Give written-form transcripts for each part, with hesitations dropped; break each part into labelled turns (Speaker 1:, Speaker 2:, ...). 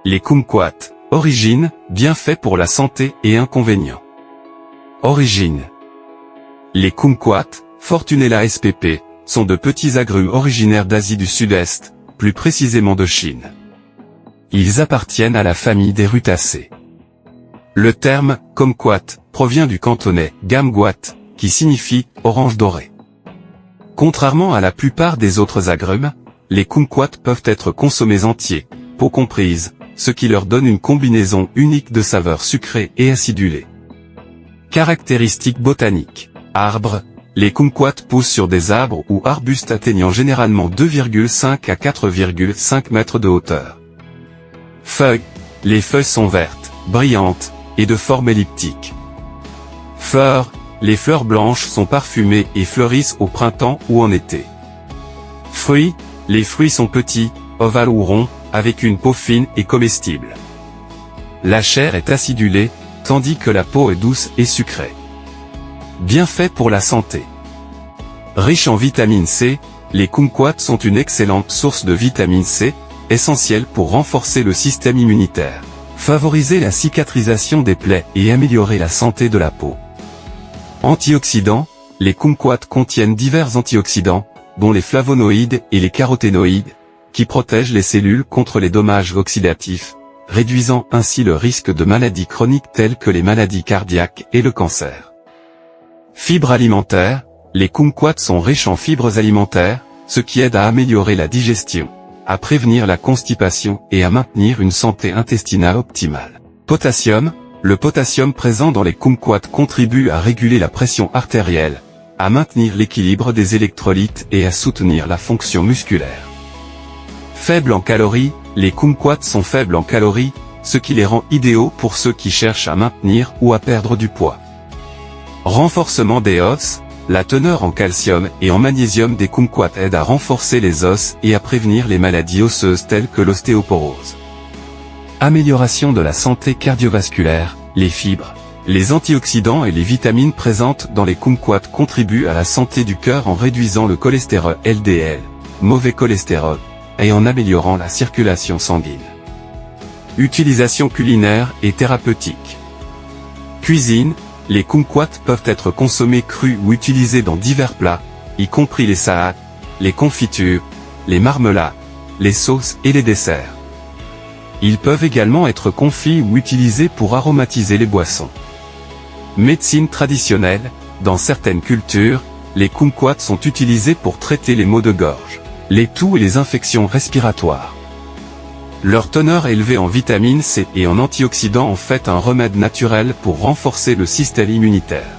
Speaker 1: Les kumquats. Origine, bienfaits pour la santé et inconvénients. Origine. Les kumquats, Fortunella spp, sont de petits agrumes originaires d'Asie du Sud-Est, plus précisément de Chine. Ils appartiennent à la famille des rutacées. Le terme « kumquat » provient du cantonais « gamguat » qui signifie « orange dorée ». Contrairement à la plupart des autres agrumes, les kumquats peuvent être consommés entiers, peau comprise, ce qui leur donne une combinaison unique de saveurs sucrées et acidulées. Caractéristiques botaniques. Arbres. Les kumquats poussent sur des arbres ou arbustes atteignant généralement 2,5 à 4,5 mètres de hauteur. Feuilles. Les feuilles sont vertes, brillantes, et de forme elliptique. Fleurs. Les fleurs blanches sont parfumées et fleurissent au printemps ou en été. Fruits. Les fruits sont petits, ovales ou ronds, avec une peau fine et comestible. La chair est acidulée, tandis que la peau est douce et sucrée. Bienfaits pour la santé. Riches en vitamine C, les kumquats sont une excellente source de vitamine C, essentielle pour renforcer le système immunitaire, favoriser la cicatrisation des plaies et améliorer la santé de la peau. Antioxydants, les kumquats contiennent divers antioxydants, dont les flavonoïdes et les caroténoïdes, qui protègent les cellules contre les dommages oxydatifs, réduisant ainsi le risque de maladies chroniques telles que les maladies cardiaques et le cancer. Fibres alimentaires, les kumquats sont riches en fibres alimentaires, ce qui aide à améliorer la digestion, à prévenir la constipation et à maintenir une santé intestinale optimale. Potassium, le potassium présent dans les kumquats contribue à réguler la pression artérielle, à maintenir l'équilibre des électrolytes et à soutenir la fonction musculaire. Faibles en calories, les kumquats sont faibles en calories, ce qui les rend idéaux pour ceux qui cherchent à maintenir ou à perdre du poids. Renforcement des os, la teneur en calcium et en magnésium des kumquats aide à renforcer les os et à prévenir les maladies osseuses telles que l'ostéoporose. Amélioration de la santé cardiovasculaire, les fibres, les antioxydants et les vitamines présentes dans les kumquats contribuent à la santé du cœur en réduisant le cholestérol LDL, mauvais cholestérol, et en améliorant la circulation sanguine. Utilisation culinaire et thérapeutique. Cuisine, les kumquats peuvent être consommés crus ou utilisés dans divers plats, y compris les salades, les confitures, les marmelades, les sauces et les desserts. Ils peuvent également être confits ou utilisés pour aromatiser les boissons. Médecine traditionnelle, dans certaines cultures, les kumquats sont utilisés pour traiter les maux de gorge, les toux et les infections respiratoires. Leur teneur élevée en vitamine C et en antioxydants en fait un remède naturel pour renforcer le système immunitaire.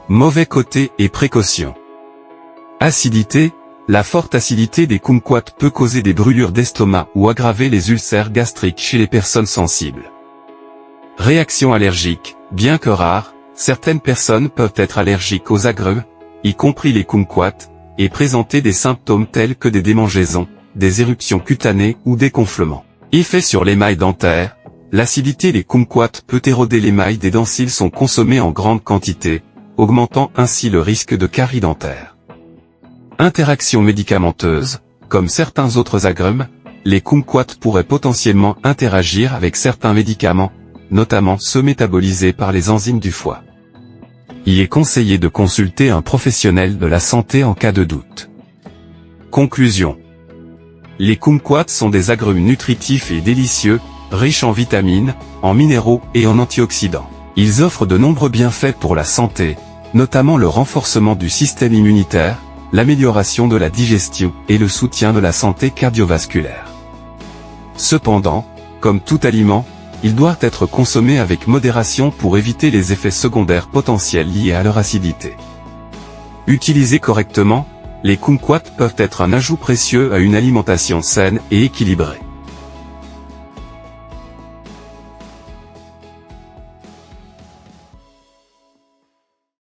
Speaker 1: Mauvais côté et précautions. Acidité, la forte acidité des kumquats peut causer des brûlures d'estomac ou aggraver les ulcères gastriques chez les personnes sensibles. Réaction allergique, bien que rare, certaines personnes peuvent être allergiques aux agrumes, y compris les kumquats, et présenter des symptômes tels que des démangeaisons, des éruptions cutanées ou des gonflements. Effet sur l'émail dentaire, l'acidité des kumquats peut éroder l'émail des dents s'ils sont consommés en grande quantité, augmentant ainsi le risque de carie dentaire. Interaction médicamenteuse, comme certains autres agrumes, les kumquats pourraient potentiellement interagir avec certains médicaments, notamment ceux métabolisés par les enzymes du foie. Il est conseillé de consulter un professionnel de la santé en cas de doute. Conclusion. Les kumquats sont des agrumes nutritifs et délicieux, riches en vitamines, en minéraux et en antioxydants. Ils offrent de nombreux bienfaits pour la santé, notamment le renforcement du système immunitaire, l'amélioration de la digestion et le soutien de la santé cardiovasculaire. Cependant, comme tout aliment, ils doivent être consommés avec modération pour éviter les effets secondaires potentiels liés à leur acidité. Utilisés correctement, les kumquats peuvent être un ajout précieux à une alimentation saine et équilibrée.